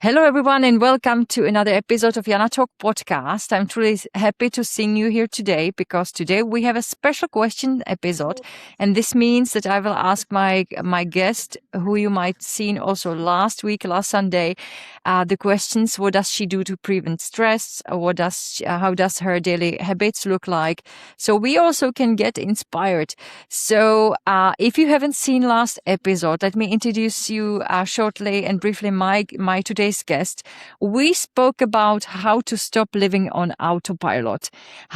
Hello, everyone, and welcome to another episode of Jana Talk podcast. I'm truly happy to see you here today because today we have a special question episode. And this means that I will ask my guest, who you might seen also last Sunday, the questions: what does she do to prevent stress? How does her daily habits look like? So we also can get inspired. So if you haven't seen last episode, let me introduce you shortly and briefly my today's guest. We spoke about how to stop living on autopilot.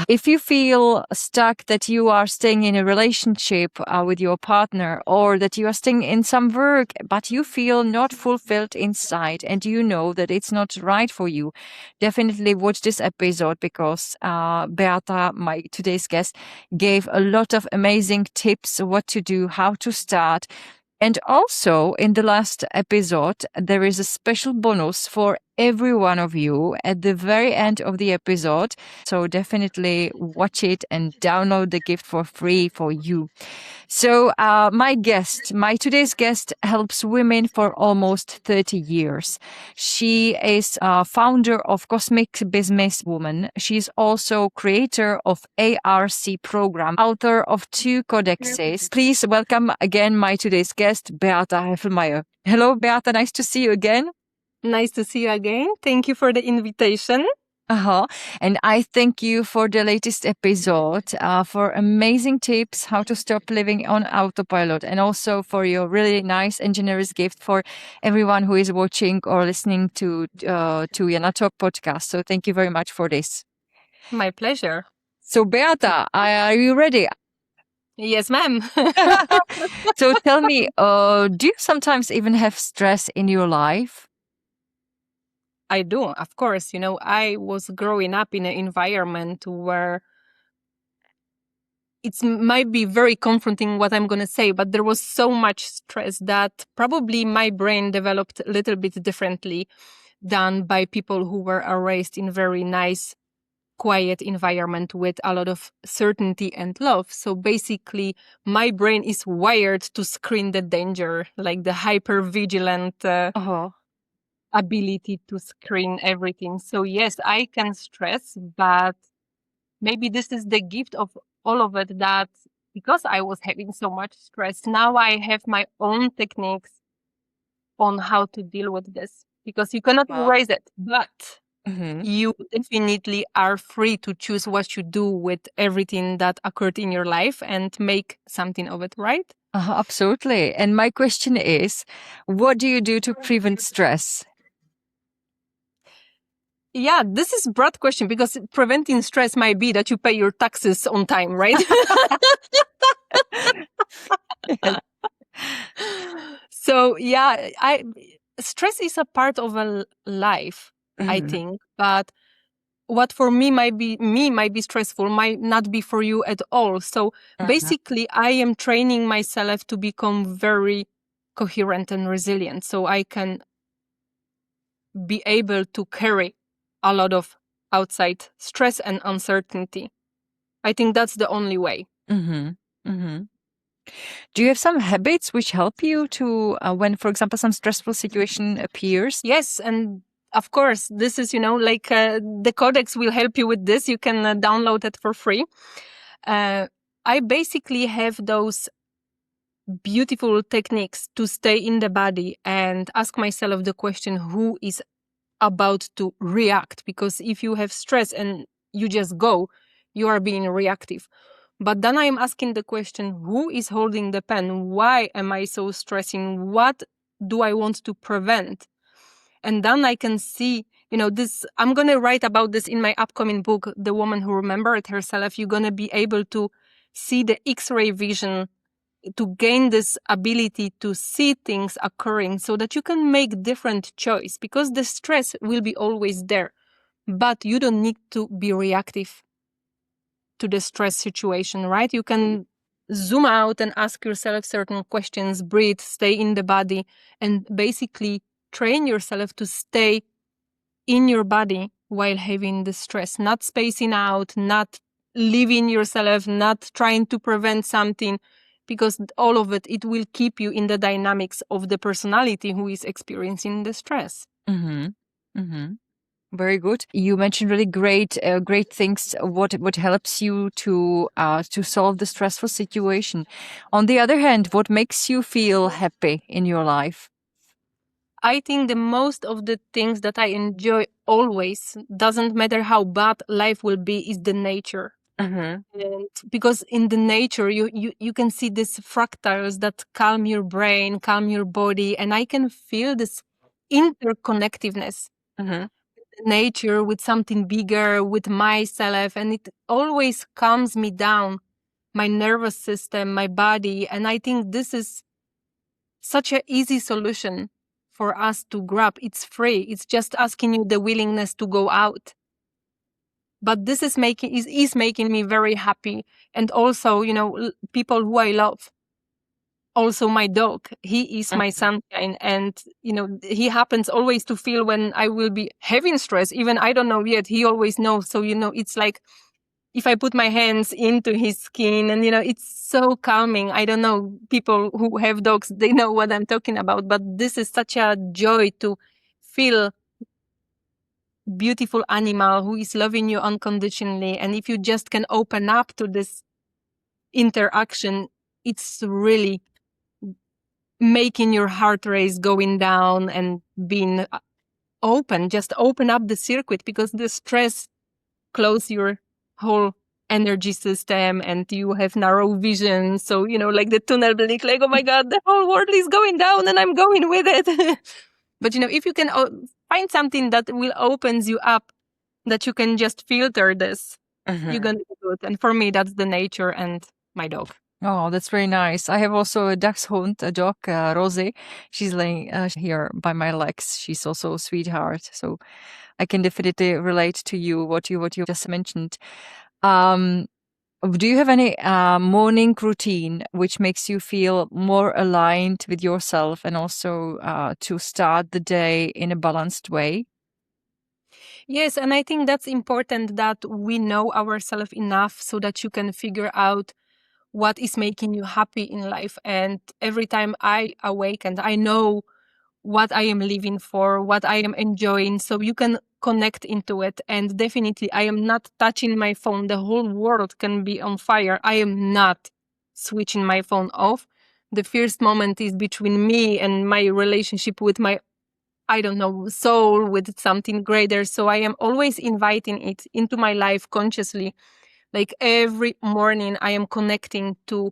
If you feel stuck that you are staying in a relationship with your partner, or that you are staying in some work, but you feel not fulfilled inside and you know that it's not right for you, definitely watch this episode because Beata, my today's guest, gave a lot of amazing tips what to do, how to start. And also, in the last episode, there is a special bonus for every one of you at the very end of the episode. So definitely watch it and download the gift for free for you. So my today's guest helps women for almost 30 years. She is founder of Cosmic Businesswoman. She's also creator of A.R.C. program, author of 2 codexes. Please welcome again my today's guest, Beata Höfelmeyer. Hello, Beata. Nice to see you again. Nice to see you again. Thank you for the invitation. And I thank you for the latest episode, for amazing tips how to stop living on autopilot, and also for your really nice and generous gift for everyone who is watching or listening to Jana Talk podcast. So thank you very much for this. My pleasure. So Beata, are you ready? Yes, ma'am. So tell me, do you sometimes even have stress in your life? I do, of course. You know, I was growing up in an environment where it might be very confronting what I'm going to say, but there was so much stress that probably my brain developed a little bit differently than by people who were raised in very nice, quiet environment with a lot of certainty and love. So basically, my brain is wired to screen the danger, like the hyper vigilant ability to screen everything. So yes, I can stress, but maybe this is the gift of all of it, that because I was having so much stress, now I have my own techniques on how to deal with this, because you cannot erase it, but you definitely are free to choose what you do with everything that occurred in your life and make something of it, right? Absolutely. And my question is, what do you do to prevent stress? Yeah, this is a broad question, because preventing stress might be that you pay your taxes on time, right? So yeah, stress is a part of a life, I think, but what for me might be stressful might not be for you at all. So basically, I am training myself to become very coherent and resilient, so I can be able to carry a lot of outside stress and uncertainty. I think that's the only way. Do you have some habits which help you to when, for example, some stressful situation appears? Yes, and of course, this is, the Codex will help you with this. You can download it for free. I basically have those beautiful techniques to stay in the body and ask myself the question, who is about to react? Because if you have stress and you just go, you are being reactive. But then I'm asking the question, who is holding the pen? Why am I so stressing? What do I want to prevent? And then I can see, this, I'm going to write about this in my upcoming book, The Woman Who Remembered Herself. You're going to be able to see the X-ray vision, to gain this ability to see things occurring so that you can make different choice, because the stress will be always there, but you don't need to be reactive to the stress situation, right? You can zoom out and ask yourself certain questions, breathe, stay in the body, and basically train yourself to stay in your body while having the stress, not spacing out, not leaving yourself, not trying to prevent something, because all of it will keep you in the dynamics of the personality who is experiencing the stress. Mm-hmm. Mm-hmm. Very good. You mentioned really great things. What helps you to solve the stressful situation. On the other hand, what makes you feel happy in your life? I think the most of the things that I enjoy always, doesn't matter how bad life will be, is the nature. Mm-hmm. And because in the nature you can see these fractals that calm your brain, calm your body, and I can feel this interconnectiveness, Mm-hmm. nature with something bigger, with myself, and it always calms me down, my nervous system, my body. And I think this is such an easy solution for us to grab. It's free. It's just asking you the willingness to go out. But this is making me very happy. And also, people who I love. Also my dog, he is my sunshine, and he happens always to feel when I will be having stress. Even I don't know yet, he always knows. So it's like if I put my hands into his skin, and it's so calming. I don't know, people who have dogs, they know what I'm talking about, but this is such a joy to feel beautiful animal who is loving you unconditionally. And if you just can open up to this interaction, it's really making your heart race going down and being open. Just open up the circuit, because the stress close your whole energy system and you have narrow vision. So, like the tunnel blick, like, oh my God, the whole world is going down and I'm going with it. But, if you can find something that will opens you up, that you can just filter this, you're going to do good. And for me, that's the nature and my dog. Oh, that's very nice. I have also a dachshund, a dog, Rose. She's laying here by my legs. She's also a sweetheart. So I can definitely relate to you what you just mentioned. Do you have any morning routine which makes you feel more aligned with yourself and also to start the day in a balanced way? Yes, and I think that's important, that we know ourselves enough so that you can figure out what is making you happy in life. And every time I awaken, I know what I am living for, what I am enjoying, so you can connect into it. And definitely, I am not touching my phone. The whole world can be on fire. I am not switching my phone off. The first moment is between me and my relationship with my, I don't know, soul, with something greater. So I am always inviting it into my life consciously. Like every morning, I am connecting to,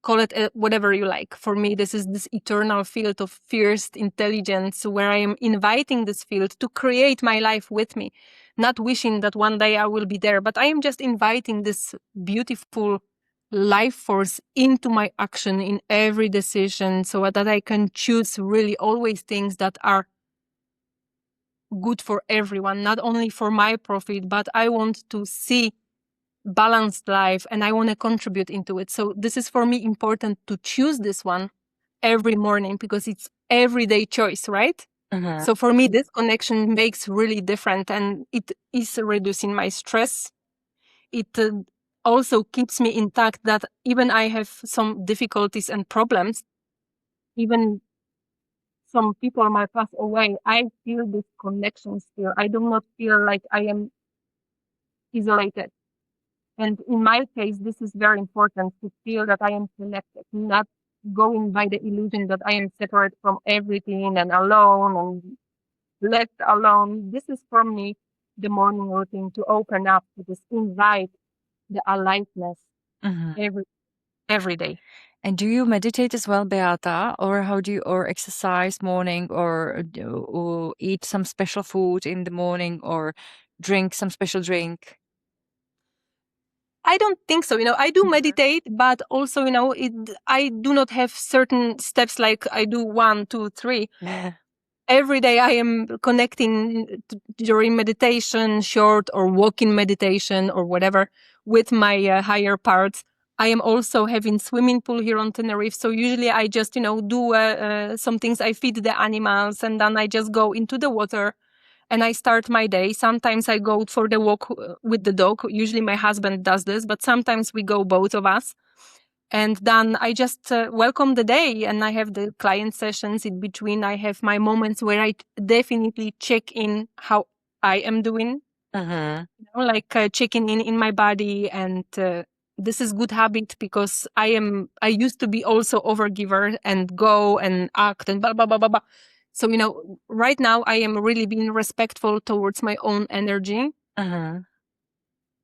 call it whatever you like. For me, this is this eternal field of first intelligence, where I am inviting this field to create my life with me, not wishing that one day I will be there, but I am just inviting this beautiful life force into my action in every decision, so that I can choose really always things that are good for everyone, not only for my profit, but I want to see balanced life and I want to contribute into it. So this is for me important to choose this one every morning, because it's everyday choice, right? So for me, this connection makes really different, and it is reducing my stress. It also keeps me intact, that even I have some difficulties and problems, even some people might pass away, I feel this connection still. I do not feel like I am isolated. And in my case, this is very important, to feel that I am connected, not going by the illusion that I am separate from everything and alone and left alone. This is for me the morning routine, to open up, to just invite the aliveness every every day. And do you meditate as well, Beata, or how do you, or exercise morning, or eat some special food in the morning, or drink some special drink? I don't think so. I do meditate, but also, I do not have certain steps like I do 1, 2, 3. Every day I am connecting during meditation, short or walking meditation or whatever, with my higher parts. I am also having swimming pool here on Tenerife. So usually I just, do some things. I feed the animals and then I just go into the water and I start my day. Sometimes I go for the walk with the dog. Usually my husband does this, but sometimes we go both of us. And then I just welcome the day, and I have the client sessions in between. I have my moments where I definitely check in how I am doing, like checking in my body. And this is good habit because I used to be also overgiver and go and act and blah, blah, blah, blah, blah. So, right now I am really being respectful towards my own energy.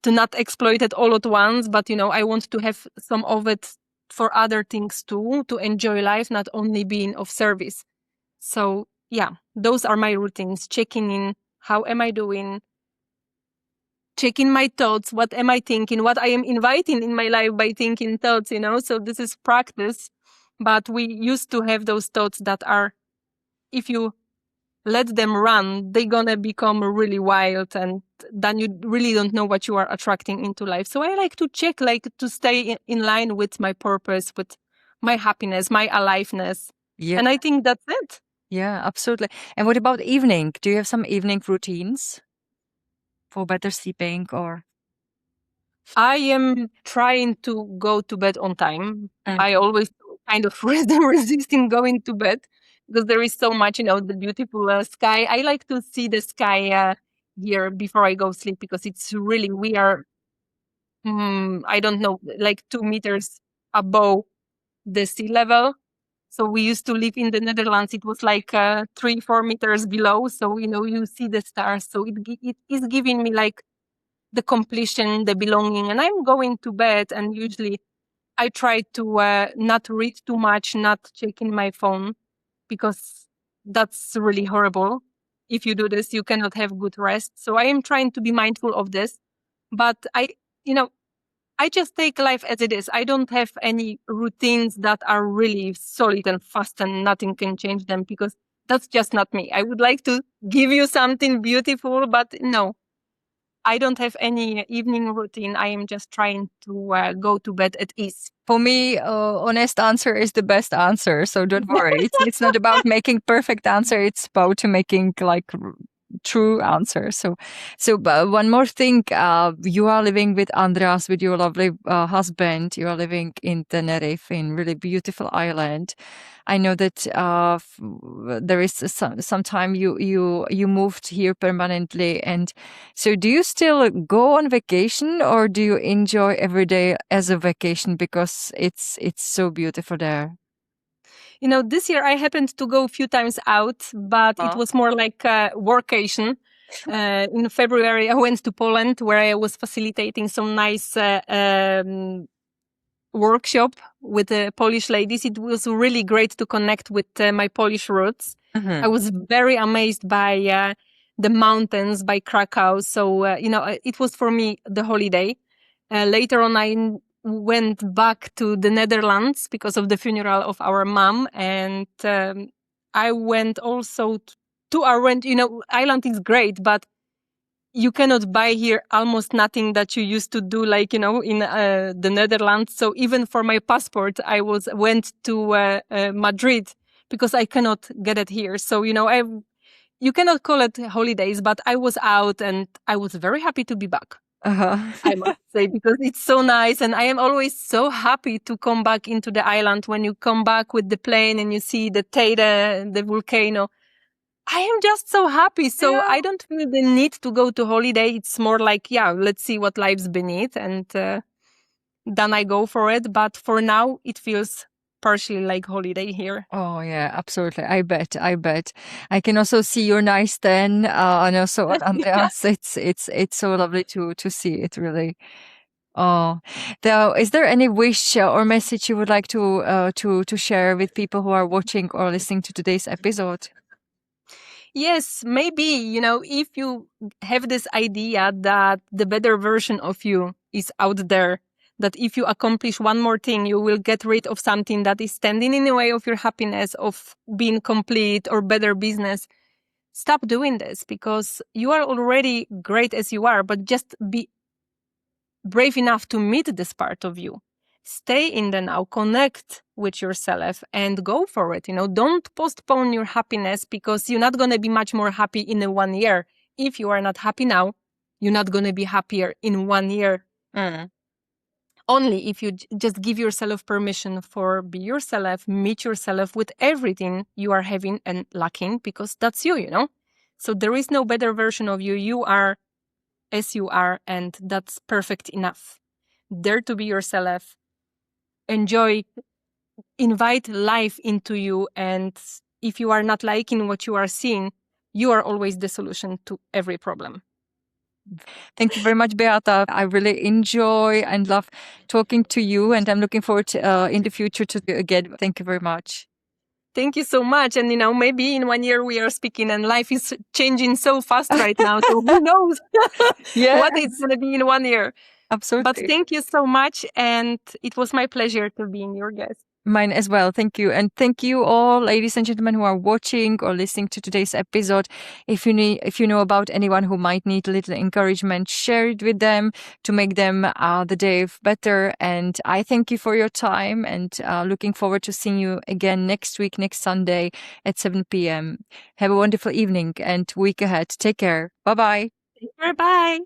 To not exploit it all at once, but I want to have some of it for other things too, to enjoy life, not only being of service. So yeah, those are my routines: checking in, how am I doing, checking my thoughts, what am I thinking, what I am inviting in my life by thinking thoughts, so this is practice. But we used to have those thoughts that are, if you let them run, they're gonna become really wild, and then you really don't know what you are attracting into life. So I like to check, like to stay in line with my purpose, with my happiness, my aliveness. Yeah. And I think that's it. Yeah, absolutely. And what about evening? Do you have some evening routines for better sleeping or? I am trying to go to bed on time. I always kind of resisting going to bed because there is so much, the beautiful sky. I like to see the sky here before I go sleep because it's really, we are, I don't know, like 2 meters above the sea level. So we used to live in the Netherlands. It was like 3-4 meters below. So, you see the stars. So it is giving me like the completion, the belonging. And I'm going to bed, and usually I try to not read too much, not checking my phone, because that's really horrible. If you do this, you cannot have good rest. So I am trying to be mindful of this. But I just take life as it is. I don't have any routines that are really solid and fast and nothing can change them, because that's just not me. I would like to give you something beautiful, but no, I don't have any evening routine. I am just trying to go to bed at ease. For me, honest answer is the best answer. So don't worry. It's not about making perfect answer. It's about to making like true answer. So one more thing. You are living with Andreas, with your lovely husband. You are living in Tenerife, in really beautiful island. I know that there is some time you moved here permanently, and so do you still go on vacation, or do you enjoy every day as a vacation because it's so beautiful there? This year I happened to go a few times out, but it was more like a workation. In February, I went to Poland, where I was facilitating some nice workshop with Polish ladies. It was really great to connect with my Polish roots. I was very amazed by the mountains, by Krakow. So, it was for me the holiday. Later on, I went back to the Netherlands because of the funeral of our mom. And I went also to Ireland. Ireland is great, but you cannot buy here almost nothing that you used to do, like, in the Netherlands. So even for my passport, I went to Madrid because I cannot get it here. So, you cannot call it holidays, but I was out and I was very happy to be back. I must say, because it's so nice. And I am always so happy to come back into the island. When you come back with the plane and you see the Teide, the volcano, I am just so happy. So I don't feel the need to go to holiday. It's more like, let's see what life's beneath. And then I go for it. But for now, it feels partially like holiday here. Oh yeah, absolutely. I bet. I can also see your nice tan, and also on Andreas. It's so lovely to see it, really. Oh, though, is there any wish or message you would like to share with people who are watching or listening to today's episode? Yes, maybe, if you have this idea that the better version of you is out there, that if you accomplish one more thing, you will get rid of something that is standing in the way of your happiness, of being complete or better business. Stop doing this, because you are already great as you are, but just be brave enough to meet this part of you. Stay in the now, connect with yourself and go for it. Don't postpone your happiness, because you're not going to be much more happy in 1 year. If you are not happy now, you're not going to be happier in 1 year. only if you just give yourself permission for be yourself, meet yourself with everything you are having and lacking, because that's you, you know? So there is no better version of you. You are as you are, and that's perfect enough. Dare to be yourself, enjoy, invite life into you, and if you are not liking what you are seeing, you are always the solution to every problem. Thank you very much, Beata. I really enjoy and love talking to you, and I'm looking forward to, in the future to do again. Thank you very much. Thank you so much. And, maybe in 1 year we are speaking, and life is changing so fast right now. So who knows what it's going to be in 1 year. Absolutely. But thank you so much. And it was my pleasure to be your guest. Mine as well. Thank you. And thank you all, ladies and gentlemen, who are watching or listening to today's episode. If you know about anyone who might need a little encouragement, share it with them to make them the day better. And I thank you for your time, and looking forward to seeing you again next week, next Sunday at 7 p.m. Have a wonderful evening and week ahead. Take care. Bye-bye. Take care. Bye.